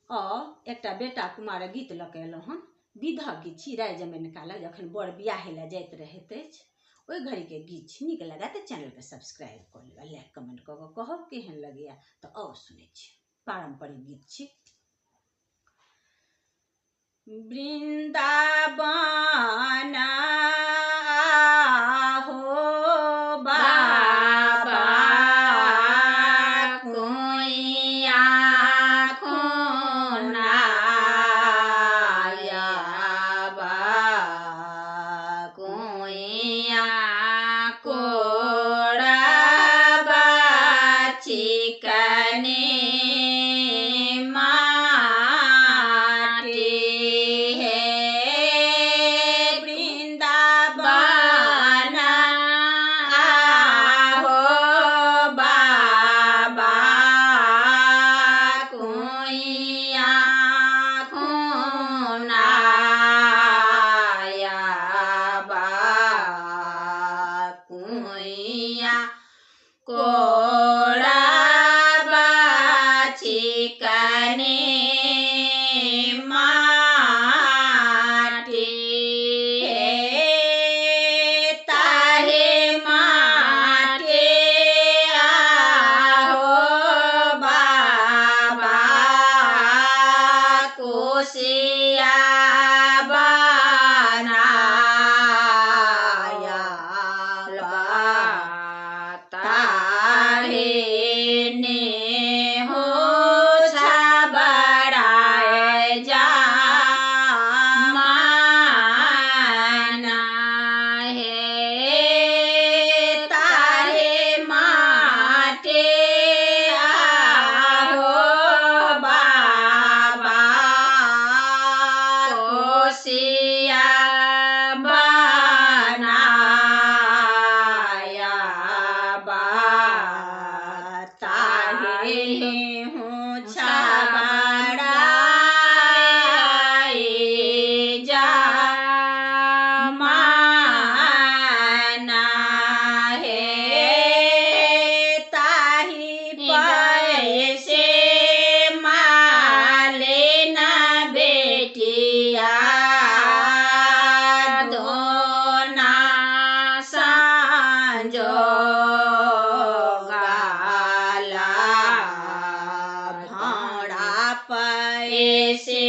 और एकटा बेटा कुमार गीत लऽ कऽ अयलहुँ हन। विधा गीत छी, राय जमाइन कालक जखन बर बियाहे लए जाइत रहैत अछि, ओहि घड़ीके गीत छी। नीक लगै तऽ चैनलके सब्सक्राइब कऽ लेबै, लाइक कमेंट कऽ कऽ कहब केहन लगैए। तऽ आओर सुनै छी, पारम्परिक गीत छी। वृन्दावन हो बाबा कुइया खुनाया कुइया कोड़बा चिकने कोड़बा चिकने माटी ताहे माटी आहो बाबा कोसिया बनाया ताहे ने हो छबड़ाए जा माना है ताहे माटे आहो बाबा कोसिया बनाया ताहे हूँ छबड़ाए जा माना है ताही पैसे माले ना बेटिया दोना सांजो पैसे